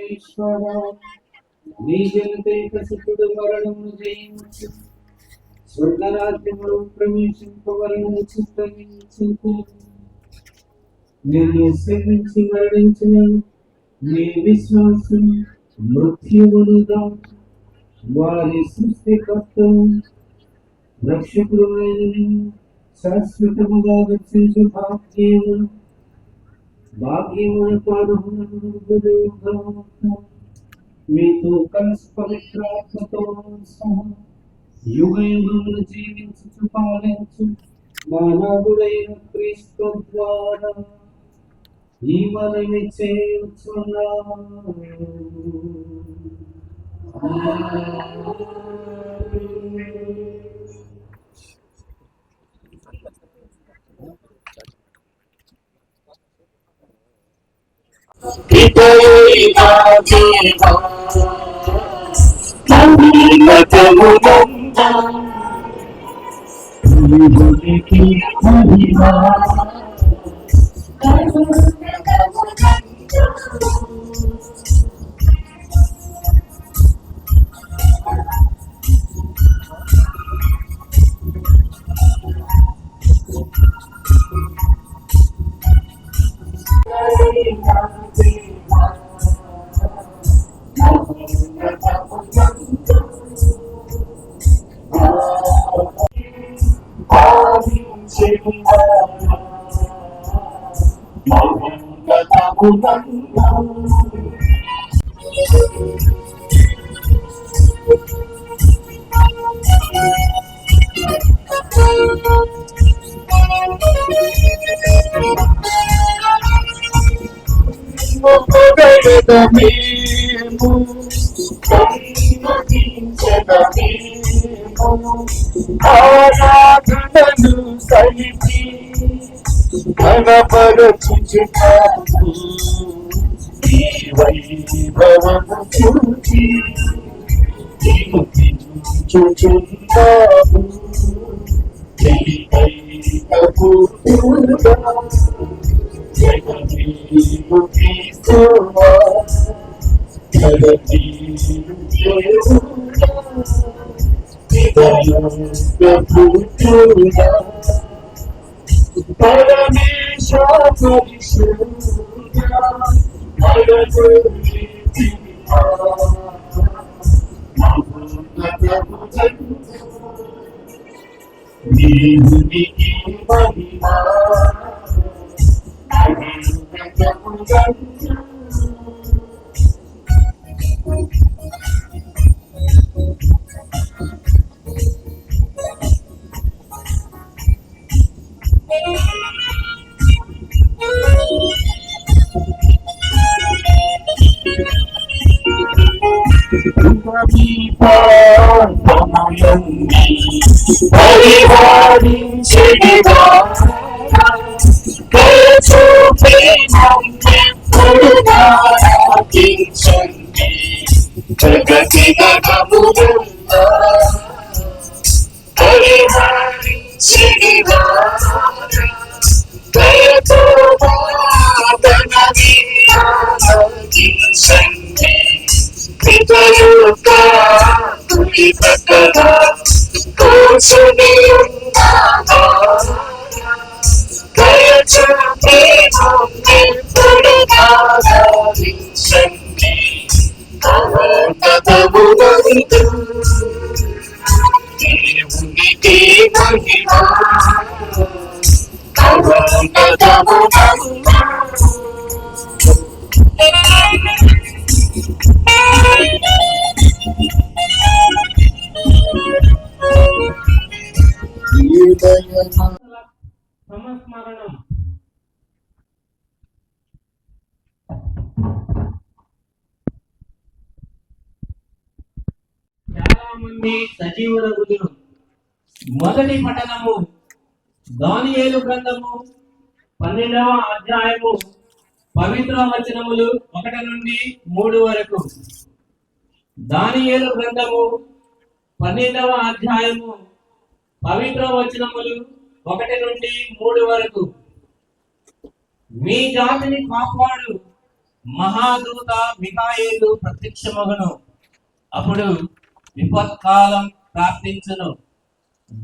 సర్వేశ్వర నీ జనతేక సుతుడు మరణమును జయించు స్వర్గరాజ్యములో ప్రవేశింపవలన చిత్తగించు. నిన్ను సేవించి మరణించిన నీ విశ్వాసం మృత్యువును దాటి వారి సృష్టికర్తను రక్షకుడు శాశ్వతముగా రక్షించు భాగ్యమును పాల్గొన మీతో కలిసి పవిత్రాత్మతో సహా యుగ యుగములు జీవించు పాలించు మానవుడైన క్రీస్తు ద్వారా ఈ మనవి చేయుచున్నాము. ఆరాధనలు కలిపి ఘనపరచుచున్నాము ఈ వైభవము చూచి కీర్తించుచున్నాము తెలివైన పుత్రుడా జగమేలు క్రీస్తువా జగమేలు దేవుడా పుత్రుడా పరమేశ్వర పరిశుద్ధుడా దేవునికి మహిమా పరిహారించేదివా జగతి పరిహారించేదివా దేవునికి మహిమా సంస్మరణం. చాలా మంది సజీవుల గురులు. మొదటి పఠనము దానియేలు గ్రంథము 12వ అధ్యాయము పవిత్ర వచనములు 1 నుండి 3 వరకు. దానియేలు గ్రంథము 12వ అధ్యాయము పవిత్ర వచనములు 1 నుండి 3 వరకు. మీ జాతిని కాపాడు మహాదూత మిఖాయేలు ప్రత్యక్షమగును. అప్పుడు విపత్కాలం ప్రార్థించును.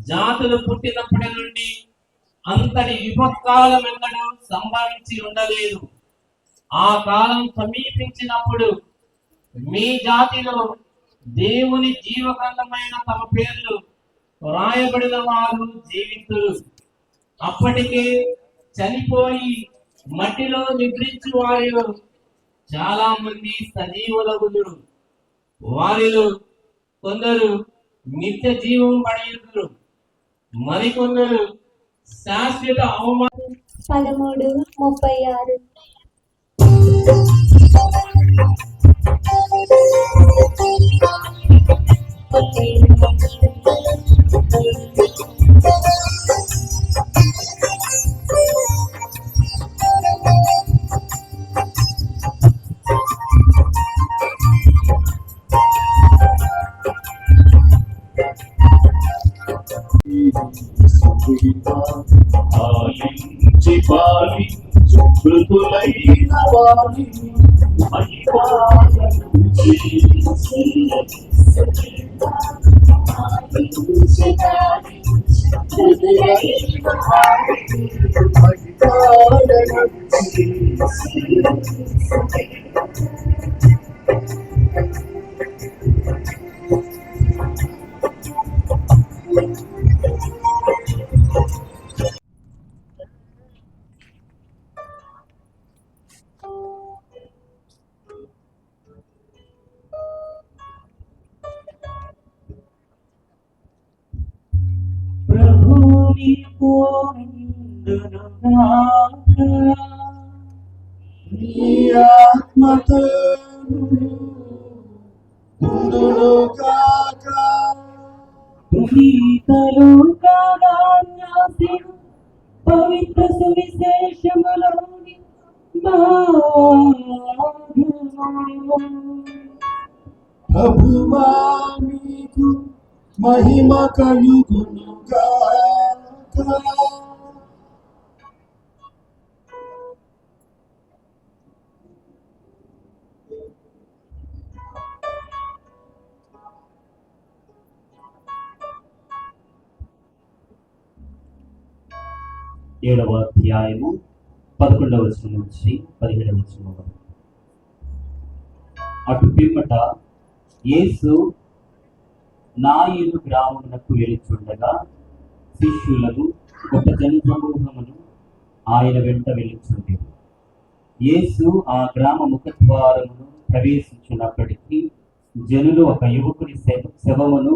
జాతులు పుట్టినప్పటి నుండి అంతటి విపత్కాలం ఎన్నడూ సంభవించి ఉండలేదు. ఆ కాలం సమీపించినప్పుడు మీ జాతిలో దేవుని జీవగ్రంథమైన తమ పేర్లు వ్రాయబడిన వారు జీవితులు. అప్పటికే చనిపోయి మట్టిలో నిద్రించు వారిలో చాలా మంది సజీవులగుదురు. వారిలో కొందరు నిత్య జీవం పడయుదురు, మరికొందరు శాశ్వత అవమానం. 13:36 పాలించి పాలించు మృదులైన వారి మహిమాలనుంచి ప్రభుని పొందునుగాక, నీ ఆత్మతో ఉండునుగాక. పునీతలుగా రాసిన పవిత్ర సువిశేషములోని భాగము. ప్రభువా నీకు మహిమ కలుగునుగాక. ఏడవ అధ్యాయము 11వ వచనం నుంచి 17వ వచనం వరకు. అటు పిమ్మట యేసు నాయిను గ్రామమునకు వెళ్ళుచుండగా శిష్యులను గొప్ప జనసమూహమును ఆయన వెంట వెళ్ళుచుండెను. యేసు ఆ గ్రామ ముఖద్వారమును ప్రవేశించినప్పటికీ జనులు ఒక యువకుని శవమును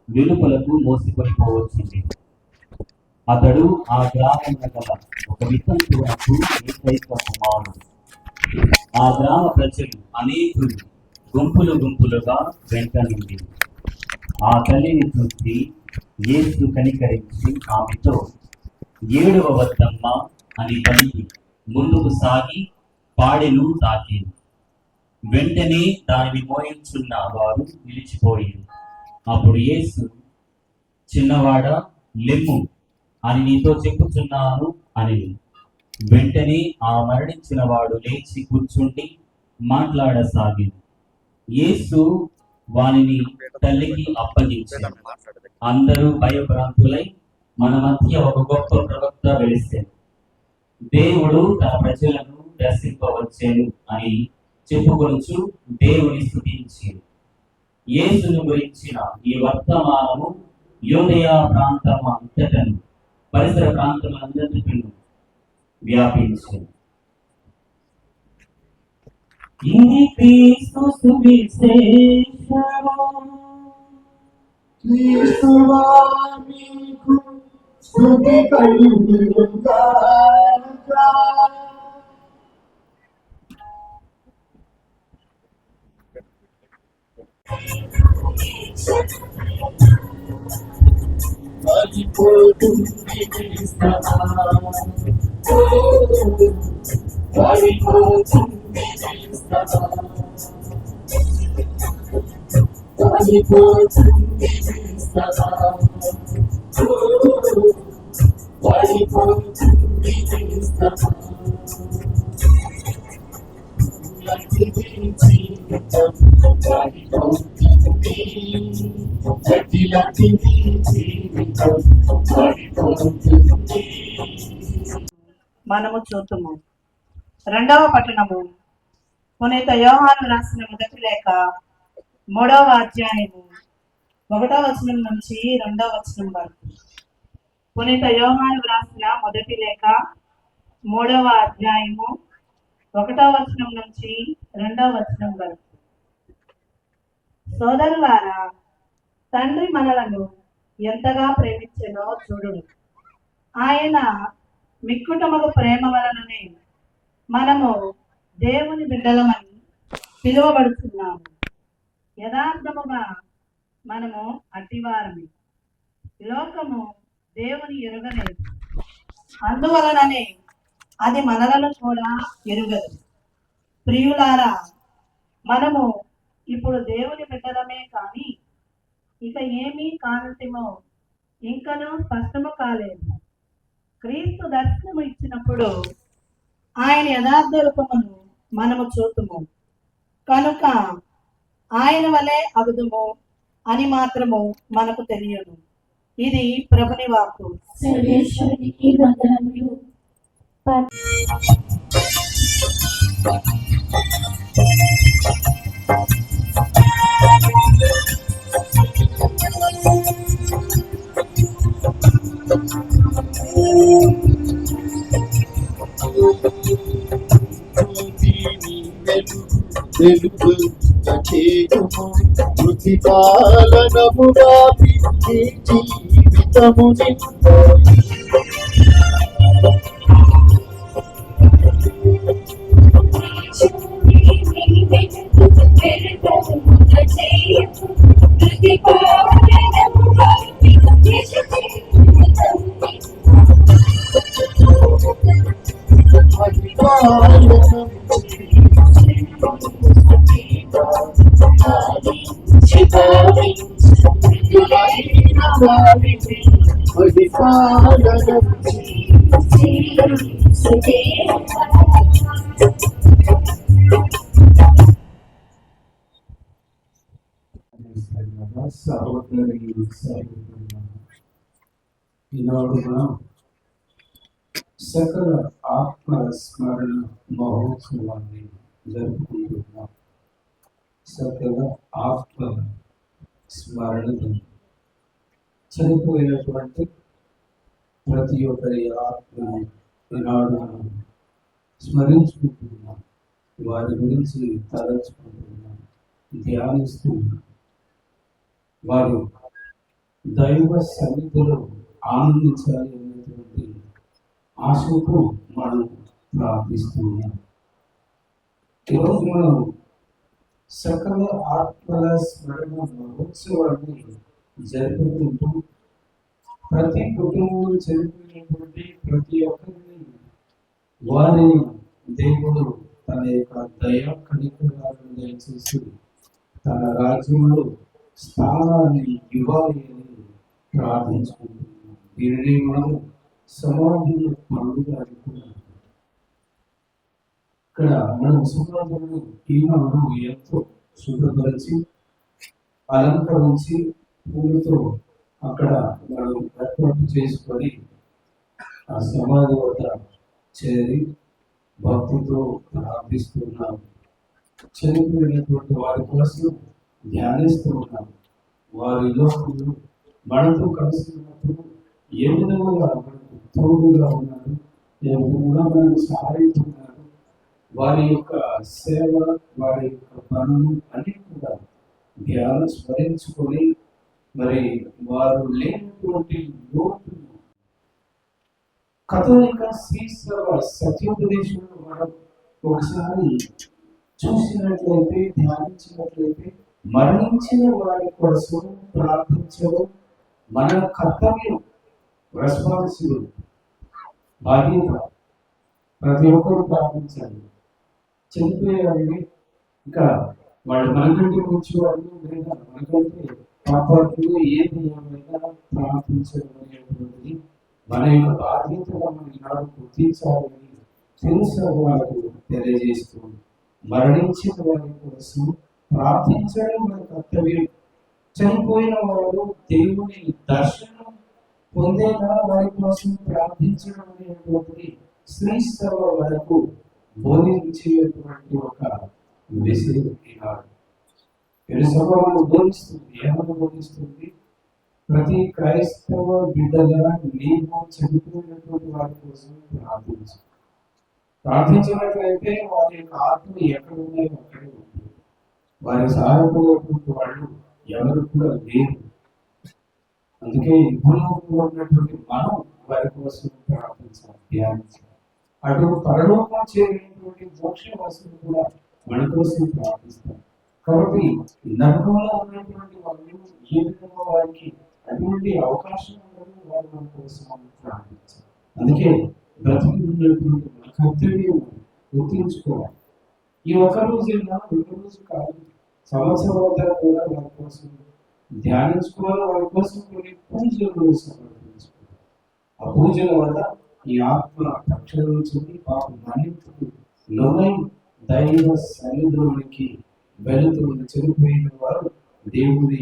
వెలుపలకు మోసుకొని పోవచ్చింది. అతడు ఆ గ్రామమున గల ఒక వితంతువునకు ఏకైక కుమారుడు. ఆ గ్రామ ప్రజలు అనేకులు గుంపులు గుంపులుగా వెంట నుండి ఆ తల్లిని చూసి యేసు కనికరించి ఆమెతో, 7వ వద్దమ్మ అని పలికి ముందుకు సాగి పాడెను తాకింది. వెంటనే దానిని మోయించున్న వారు నిలిచిపోయింది. అప్పుడు యేసు, చిన్నవాడా లెమ్ము అని నీతో చెప్పుచున్నాను అని. వెంటనే ఆ మరణించిన వాడు లేచి కూర్చుండి మాట్లాడసాగింది. యేసు వానిని తల్లికి అప్పగించాడు. అందరూ భయభ్రాంతులై మన మధ్య ఒక గొప్ప ప్రవక్త వెలిసాడు, దేవుడు తన ప్రజలను దర్శింపవచ్చాను అని చెప్పుకొనుచు దేవుని స్తుతించారు. యేసును గురించిన ఈ వర్తమానము యూదయ ప్రాంతం అంతటను పరిసర ప్రాంతములందరికీ వ్యాపించింది. ఇది క్రీస్తు సువిశేషము. క్రీస్తువా నీకు స్తుతి కలుగునుగాక. పడిపోతుంది క్రీస్తువా, పడిపోతుంది క్రీస్తువా, పడిపోతుంది క్రీస్తువా, పడిపోతుంది క్రీస్తువా. జీవితం పడిపోతుంది జటిలతి జీవితం పడిపోతుంది. మనము చూద్దాము. రెండవ పట్టణము పునీత యోహాను రాసిన మొదటి లేఖ 3వ అధ్యాయము 1వ వచనం నుంచి 2వ వచనం వరకు. పునీత యోహాను రాసిన మొదటి లేఖ 3వ అధ్యాయము 1వ వచనం నుంచి 2వ వచనం వరకు. సోదరులారా, తండ్రి మనలను ఎంతగా ప్రేమించెనో చూడుడు. ఆయన మిక్కుటమగు ప్రేమ వలననే మనము దేవుని బిడ్డలమని పిలువబడుతున్నాము. యథార్థముగా మనము అట్టివారమే. లోకము దేవుని ఎరుగలేదు, అందువలననే అది మనలను కూడా ఎరుగదు. ప్రియులారా, మనము ఇప్పుడు దేవుని బిడ్డలమే కానీ ఇక ఏమీ కానటిమో ఇంకనూ స్పష్టము కాలేదు. క్రీస్తు దర్శనము ఇచ్చినప్పుడు ఆయన యథార్థ రూపమును మనము చూతుము కనుక ఆయన వలె అగుదుము అని మాత్రము మనకు తెలియదు. ఇది ప్రభుని వాక్కు. సర్వేశ్వరునికి వందనములు. తెలుగు చేతుము మృతి పాలనము వాపి జీవితము నింపు ఈనాడు మనం సకల ఆత్మ స్మరణ మహోత్సవాన్ని జరుపుకుంటున్నాం. సకల ఆత్మ స్మరణ చనిపోయినటువంటి ప్రతి ఒక్కరి ఆత్మను ఈనాడు మనం స్మరించుకుంటున్నాం. వారి గురించి తలచుకుంటున్నాం, ధ్యానిస్తున్నాం. వారు దైవ సన్నిధిలో ఆనందించాలి అనేటువంటి ఆశకు మనం ప్రార్థిస్తున్నాం. ఈరోజు మనం సకల ఆత్మల స్మరణ మహోత్సవాన్ని జరుపుకుంటూ ప్రతి కుటుంబం చనిపోయినటువంటి ప్రతి ఒక్కరిని వారిని దేవుడు తన యొక్క దయా కనికరాలను దయచేసి తన రాజ్యంలో స్థానాన్ని ఇవ్వాలి అని ప్రార్థించుకుంటున్నాం. దీనిని మనం సమాధిలో పండుగ అనుకున్నాం. ఇక్కడ మనం సమాధులను ఈనాడు ఎంతో శుభ్రపరిచి అలంకరించి పూలతో అక్కడ మనం ఏర్పాటు చేసుకొని ఆ సమాధి వద్ద చేరి భక్తితో ప్రార్థిస్తున్నాం. చనిపోయినటువంటి వారి కోసం ధ్యానిస్తూ ఉన్నాం. వారి లోకంలో మనతో కలిసి ఉన్నప్పుడు ఏ విధంగా మనకు తోడుగా ఉన్నారు, ఏ విధంగా మనకు సహాయిస్తున్నారు, వారి యొక్క సేవ, వారి యొక్క పనులు అన్ని కూడా ధ్యానం స్మరించుకొని మరి వారు లేనటువంటి లోటును కథోలిక శ్రీశ్రవ సత్యోపదేశంలో మనం ఒకసారి చూసినట్లయితే, ధ్యానించినట్లయితే మరణించిన వారి కోసం ప్రార్థించడం మన కర్తవ్యం, రెస్పాన్సిబుల్ బాధ్యత. ప్రతి ఒక్కరు ప్రార్థించాలి. చనిపోయేవాడిని ఇంకా వాళ్ళు మనకంటే కూర్చోవాలి లేదా మనకంటే పాపాలు ఏది ఏమైనా ప్రార్థించడం అనేటువంటిది మన యొక్క బాధ్యతగా మనం ఈనాడు గుర్తించాలని తెలుసు వాళ్ళకు తెలియజేస్తుంది. మరణించిన వారి కోసం ప్రార్థించడం మన కర్తవ్యం. చనిపోయిన వారు దేవుని దర్శనం పొందేలా వారి కోసం ప్రార్థించడం అనేటువంటిది శ్రీ సభ వరకు బోధించేటువంటి ఒక విషయం ఈనాడు. శ్రీ సభ బోధిస్తుంది, ఏమని బోధిస్తుంది? ప్రతి క్రైస్తవ బిడ్డగా నీవు చనిపోయినటువంటి వారి కోసం ప్రార్థించినట్లయితే వారి యొక్క ఆత్మ ఎక్కడ ఉన్నాయో అక్కడే ఉంటుంది. వారి సహాయపడేటువంటి వాళ్ళు ఎవరు కూడా లేరు. అందుకే భూలోకంలో ఉన్నటువంటి మనం వారి కోసం ప్రార్థించాలి, ధ్యానించాలి. అటు పరలోకం చేరినటువంటి మోక్షవాసులు కూడా మన కోసం ప్రార్థిస్తారు. కాబట్టి నరకంలో ఉన్నటువంటి వాళ్ళు ఏ విధంగా వారికి అటువంటి అవకాశం ఉండదు, వారు మన కోసం ప్రార్థించాలి. అందుకే బ్రతికి ఉన్నటువంటి మన కర్తవ్యం గుర్తించుకోవాలి. ఈ ఒక రోజైనా రెండు రోజు కాదు, సంవత్సరం కూడా వారి కోసం ధ్యానించుకోవాలి, వారి కోసం కొన్ని పూజలు సమర్పించుకోవాలి. ఆ పూజల వల్ల ఈ ఆత్మ రక్షించుకుని పాప మన్నింపుకు లోనై దైవ సన్నిధిలోనికి వెళుతున్న చనిపోయిన వారు దేవుని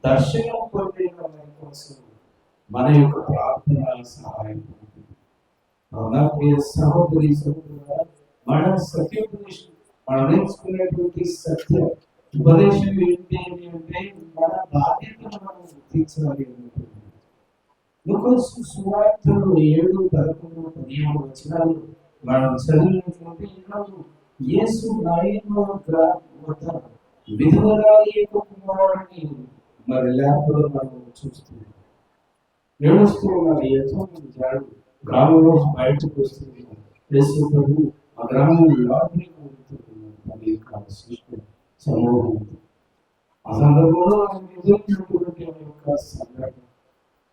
దర్శనం పొందిన వారి కోసం మన యొక్క ప్రార్థన సహాయం పొందుతుంది. ప్రియ సహోదరి సహోదరులారా, మన సత్యోపదేశం, మనం నేర్చుకునేటువంటి సత్య ఉపదేశం ఏంటి అంటే మన బాధ్యతను మనం గుర్తించాలి అన్నటువంటి లూకాసు సువార్తలు 7:11-15 వచనాలు మనం చదివినటువంటి ఈనాడు యేసు నాయన వద్ద విధవరాలి యొక్క కుమారుడిని మరి లేఖలో మనం చూస్తున్నాం. ఏడుస్తూ ఉన్నారు, ఎంతో మంది జాడు గ్రామంలో బయటకు వస్తుంది. యేసు ప్రభు ఆ గ్రామంలో లోపలికి వెళ్తున్నారు అది యొక్క శిష్యుడు సమూహం. ఆ సందర్భంలో ఆయన ఎదుర్కొన్నటువంటి యొక్క సంఘటన,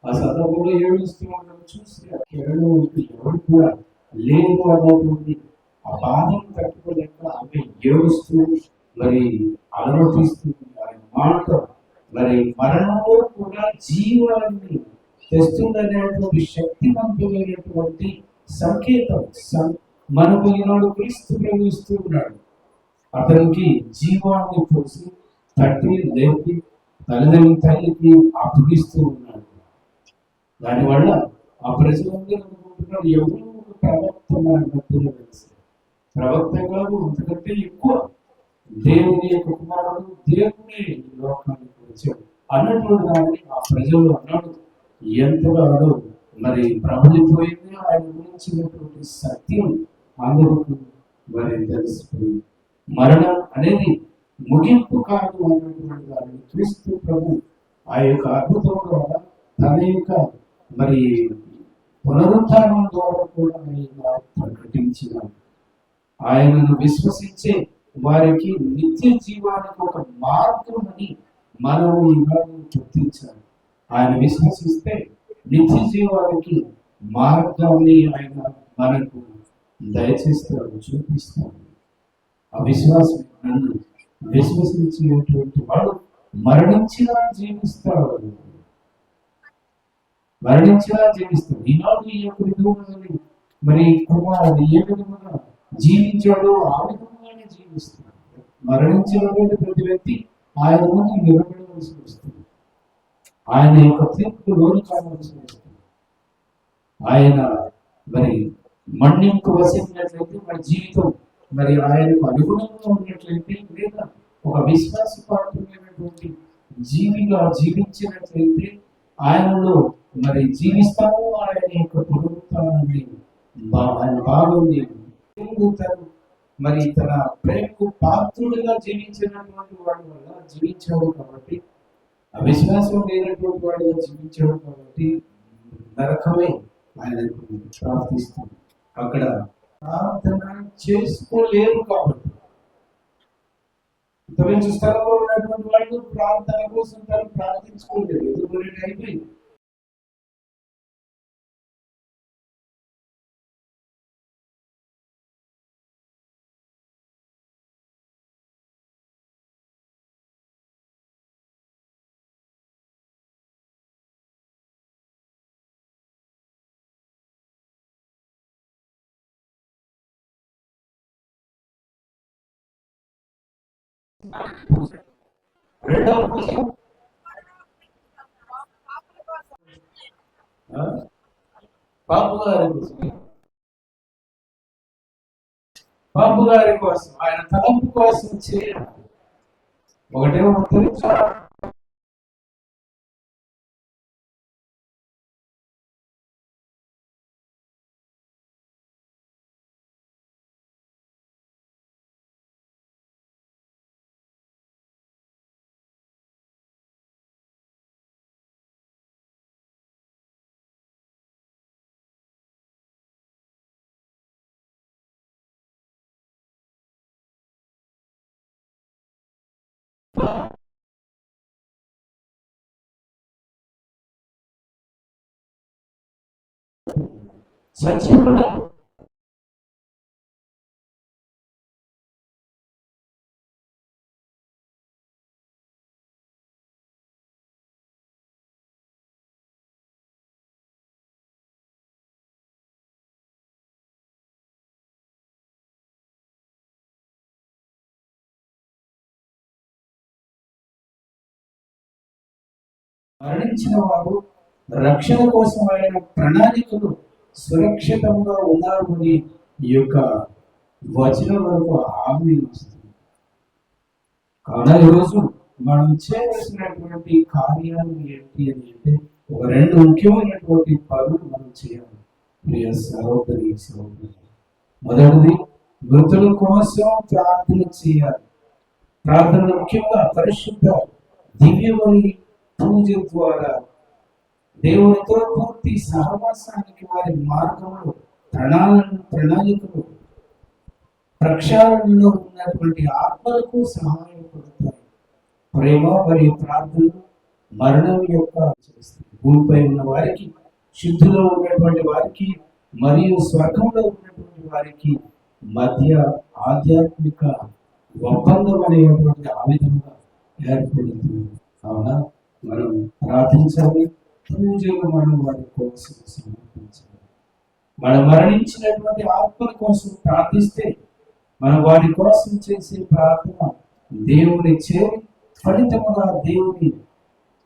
ఆ సందర్భంలో ఏడుస్తూ ఉండడం చూసి ఎవరు కూడా లేదు అన్నటువంటి ఆ బాధను తట్టుకోలేక ఆమె ఏడుస్తూ మరి అనుమతిస్తుంది. ఆయన మాట మరి మరణంలో కూడా జీవాన్ని తెస్తుందనేటువంటి శక్తివంతమైనటువంటి సంకేతం మనకు ఈనాడు క్రీస్తు ప్రవేశిస్తూ ఉన్నాడు. అతనికి జీవాన్ని పోసి తట్టి లేపి తల్లికి అప్పగిస్తూ ఉన్నాడు. దానివల్ల ఆ ప్రజలందరూ అనుకుంటున్నారు ఎవరు ఒక ప్రవక్త మన మధ్యలో కలిసి ప్రవక్త కాదు, అంతకంటే ఎక్కువ దేవుని యొక్క కుమారుడు, దేవుని లోకానికి వచ్చాడు అన్నటువంటి దాన్ని ఆ ప్రజలు అన్నాడు. ఎంతగానో మరి ప్రబలిపోయింది ఆయన గురించినటువంటి సత్యం అందరికీ మరి తెలిసిపోయింది. మరణం అనేది ముగింపు కాదు అన్నటువంటి దాన్ని క్రీస్తు ప్రభు ఆ యొక్క అద్భుతం ద్వారా తన యొక్క మరి పునరుత్థానం ద్వారా కూడా ఆయన ప్రకటించిన ఆయనను విశ్వసించే వారికి నిత్య జీవానికి ఒక మార్గం అని మనం ఈనాడు గుర్తించాలి. ఆయన విశ్వసిస్తే నిత్య జీవానికి మార్గాన్ని ఆయన మనకు దయచేస్తాడు, చూపిస్తాడు. ఆ విశ్వాసం నన్ను విశ్వసించినటువంటి వాడు మరణించినా జీవిస్తాడు, మరణించినా జీవిస్తాడు. ఈనాడు ఈ యొక్క విధంగా మరి కుమారుడు ఏ విధంగా జీవించాడో ఆ విధంగానే జీవిస్తాడు. మరణించినటువంటి ప్రతి వ్యక్తి ఆయన ముందు నిలబడవలసి వస్తుంది, ఆయన యొక్క తీర్పు లోను కావాల్సి వస్తుంది. ఆయన మరి మన్నింపు వసించినట్లయితే మన జీవితం మరి ఆయనకు అనుగుణంగా ఉన్నట్లయితే, లేదా ఒక విశ్వాసపాత్రమైనటువంటి జీవిగా జీవించినట్లయితే ఆయనలో మరి జీవిస్తాము. ఆయన యొక్క పునరుత్థానాన్ని ఆయన భాగంని తను మరి తన ప్రేమకు పాత్రుడిగా జీవించినటువంటి వాడి వల్ల జీవించాడు కాబట్టి, అవిశ్వాసం లేనటువంటి వాడిగా జీవించాడు కాబట్టి నరకమే ఆయనకు ప్రార్థిస్తుంది. అక్కడ ప్రార్థన చేసుకోలేరు కాబట్టి తొలగించు స్థలంలో ఉన్నటువంటి వాళ్ళు ప్రార్థన కోసం తను ప్రార్థించుకోలేదు. ఎందుకంటే అయిపోయింది. రెండవ పూజ పాపు గారి కోసం, పాపు గారి కోసం, ఆయన తలంపు కోసం చేయాలి. ఒకటేమో ఉత్తరించాలి, సత్యముడు మరణించిన వారు రక్షణ కోసం ఆయన ప్రణాళికలు సురక్షితంగా ఉన్నారు అని ఈ యొక్క వచనం వరకు హామీ వస్తుంది. కావున ఈరోజు మనం చేయవలసినటువంటి కార్యాలు ఏంటి అని అంటే ఒక రెండు ముఖ్యమైనటువంటి పనులు మనం చేయాలి. ప్రియ సహోదరి సహోదరు, మొదటిది మృతుల కోసం ప్రార్థన చేయాలి. ప్రార్థన ముఖ్యంగా పరిశుద్ధ దివ్యమని పూజ ద్వారా దేవునితో పూర్తి సహవాసానికి వారి మార్గంలో ప్రణాళికలు ప్రక్షాళనలో ఉన్నటువంటి ఆత్మలకు సహాయపడతాయి. ప్రేమ మరియు ప్రార్థన మరణం యొక్క చేస్తుంది. భూమిపై ఉన్న వారికి, శుద్ధిలో ఉన్నటువంటి వారికి మరియు స్వర్గంలో ఉన్నటువంటి వారికి మధ్య ఆధ్యాత్మిక ఒప్పందం అనేటువంటి ఆ విధంగా ఏర్పడుతుంది. కావున మనం ప్రార్థించాలి, పూజలు మనం వారి కోసం సమర్పించాలి. మనం మరణించినటువంటి ఆత్మల కోసం ప్రార్థిస్తే మనం వారి కోసం చేసే ప్రార్థన దేవుని చేరి ఫలితముగా దేవుని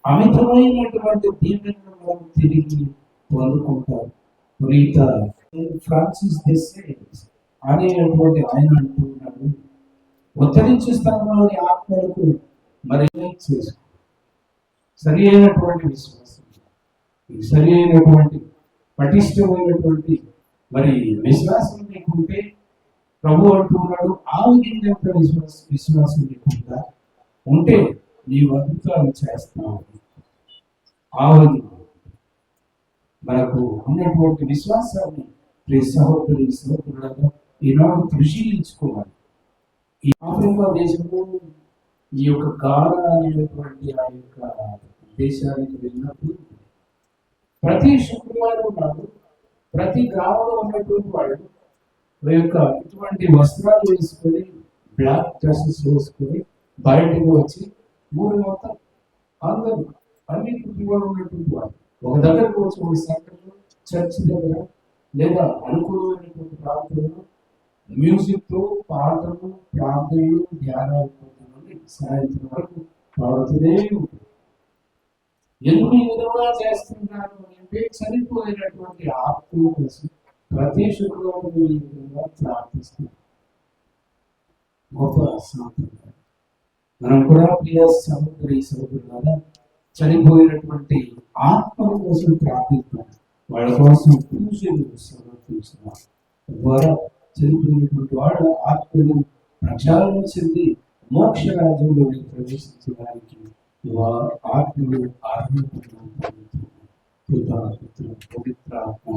అమితమైనటువంటి దీవెనను మనం తిరిగి పొందుకుంటారు. పునీత ఫ్రాన్సిస్ ది సేల్స్ అనేటువంటి ఆయన అంటున్నాడు, ఉత్తరించు స్థానంలోని ఆత్మలకు మరి చేసుకో సరి అయినటువంటి విశ్వాసం, సరి అయినటువంటి పటిష్టమైనటువంటి మరి విశ్వాసం లేకుంటే ప్రభు అంటున్నాడు, ఆవగింజంత విశ్వాసం లేకుండా ఉంటే నీవు అద్భుతాలు చేస్తావు. ఆవగి మనకు ఉన్నటువంటి విశ్వాసాన్ని ప్రియ సహోదరి సహోదరులుగా ఈనాడు పరిశీలించుకోవాలి. ఈ ఆఫ్రికా దేశంలో ఈ యొక్క గానా అనేటువంటి ఆ యొక్క దేశానికి వెళ్ళినప్పుడు ప్రతి శుక్రవారం నాడు ప్రతి గ్రామంలో ఉన్నటువంటి వాళ్ళు యొక్క ఇటువంటి వస్త్రాలు వేసుకొని, బ్లాక్ డ్రెస్సెస్ వేసుకొని బయటకు వచ్చి ఊరు మొత్తం అందరూ అన్ని కుటుంబాలు ఉన్నటువంటి వాళ్ళు ఒక దగ్గరకు వచ్చి ఒక సెంటర్లో, చర్చ్ దగ్గర లేదా అనుకూలమైనటువంటి ప్రాంతంలో మ్యూజిక్తో పాటలు, ప్రార్థనలు, ధ్యానాలు సాయంత్రం వరకు పాడుతూనే ఉంటుంది. ఎందుకు ఈ విధంగా చేస్తున్నారు అంటే చనిపోయినటువంటి ఆత్మల కోసం ప్రతి శుక్రవారం ఈ విధంగా ప్రార్థిస్తున్నారు. గొప్ప సాంప్రదాయం. మనం కూడా ప్రియ సహోదరి సహోదరులారా చనిపోయినటువంటి ఆత్మల కోసం ప్రార్థిస్తున్నాం. వాళ్ళ కోసం పూజలు సమర్పిస్తున్నారు. ద్వారా చనిపోయినటువంటి వాళ్ళ ఆత్మలు ప్రచారం చెంది మోక్ష రాజ్యంలోకి ప్రవేశించడానికి ఆత్మలు పవిత్రాత్మ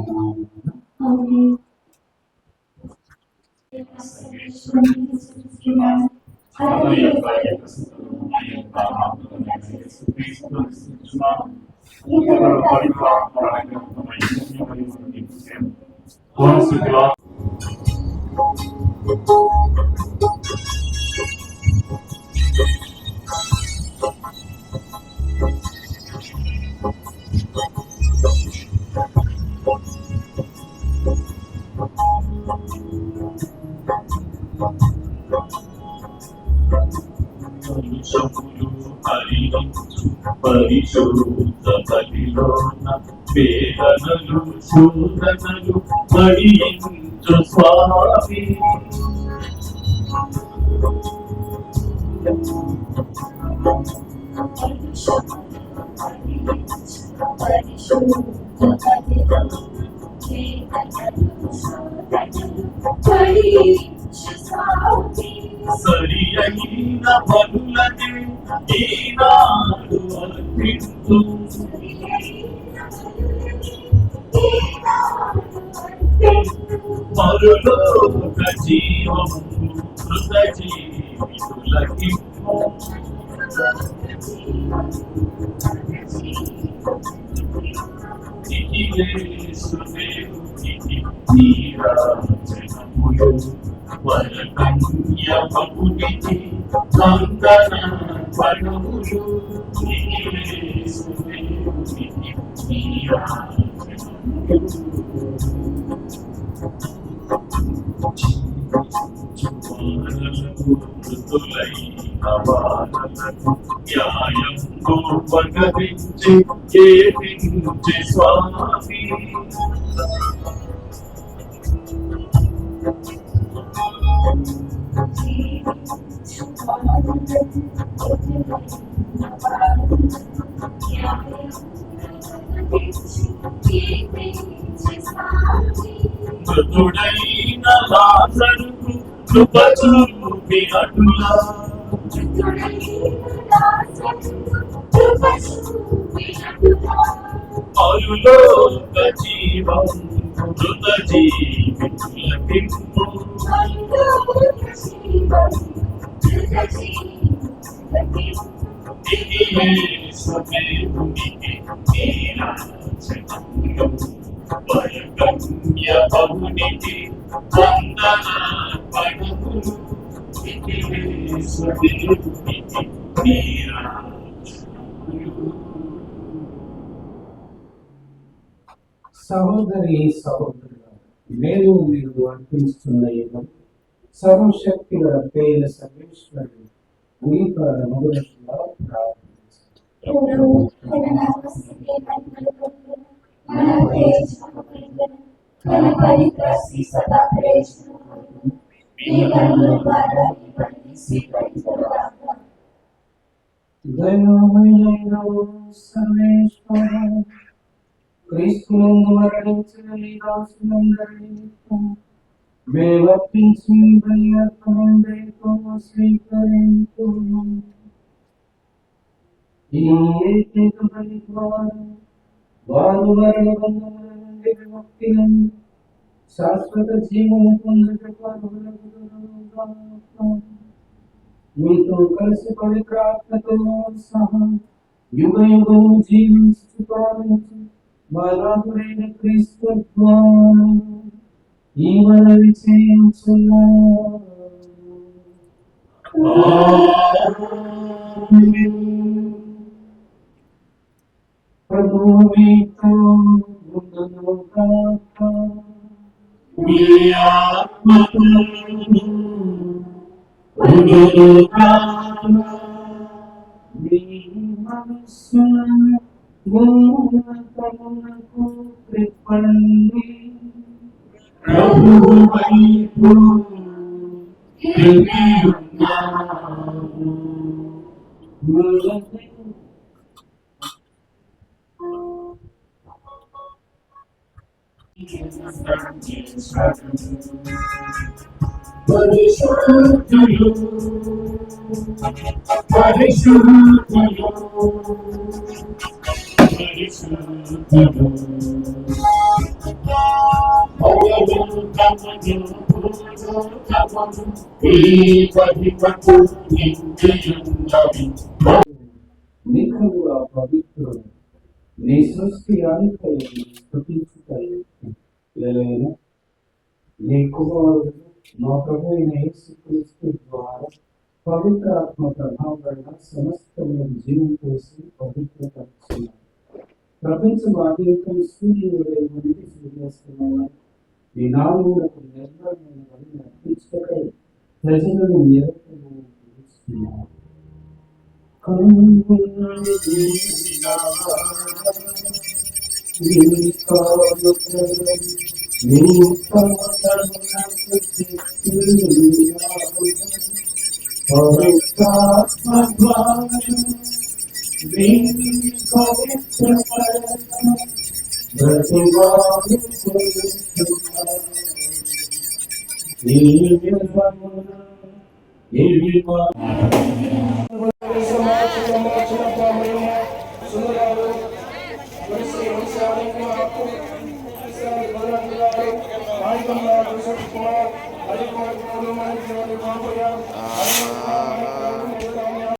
హరించు పరిశుద్ధ బలిలోన వేదనలు శోధనలు హరించు స్వామి. సరి అయిన బలులనే ఈనాడు అర్పించు. మరులోక జీవము కృత జీవితులకిమ్ము. యేసుదేవునికి నీరాజనములు వరకన్యమగునికి వందనార్పణములు. యేసుదేవునికి నీరాజనములు. మృతులైన వారలకు న్యాయంతో పగరించి చేపించి స్వామి. మృతుడైన లాజరుకు కృప చూపి అటులా మరులోక జీవం కృత జీవితులకిమ్ము. యేసుదేవునికి నీరాజనములు వరకన్యమగునికి వందనార్పణములు. యేసుదేవునికి నీరాజనములు. సహోదరి సహోదరుల, నేను మీరు అర్పిస్తున్న యుగం సర్వశక్తి గల పేద సర్వేశ్వరుడు మీ పాదములగా దైవమైన సర్వేశ్వర క్రీస్తునందు మరణించిన నీ దాసులందరి నిమిత్తం మేమర్పించి బలియర్పణంతో స్వీకరించుము. ఈ ఏకైక బలి ద్వారా వారు మరణ బంధముల నుండి విముక్తి నుండి శాశ్వత జీవము పొందుటకు అర్హులగుదురుగాక. మీతో కలిసి పవిత్రాత్మతో సహా యుగ యుగము జీవించు పాలించు మా నాథుడైన క్రీస్తు ద్వారా ఈ మనవి చేయించున్నాము. ప్రభువు మీతో ఉండునుగాక. మీ ఆత్మతోను ఉండునుగాక. మీ మనస్సులను ఉన్నతమునకు త్రిప్పండి. ప్రభువు వైపు తిరిగి ఉన్నాము. పరిశుద్ధులు పరిశుద్ధులు పరిశుద్ధులు నీకు ఆ పవిత్రుడు నీ సృష్టి అంతని స్థుతించుటైన నీ కుమారుడు మా ప్రభు అయిన యేసుక్రీస్తు ద్వారా పవిత్ర ఆత్మ ప్రభావం వలన సమస్తమైన జీవం పోసి పవిత్రపరుచున్నారు. ప్రపంచం ఆధునికం సూర్యోదయం నుండి సూర్యాస్తమయం ఈ నాలుగులకు నిర్ణయమైన వలన అర్పించకై ప్రజలను నిరంతరం పిలుస్తున్నారు. కుమార్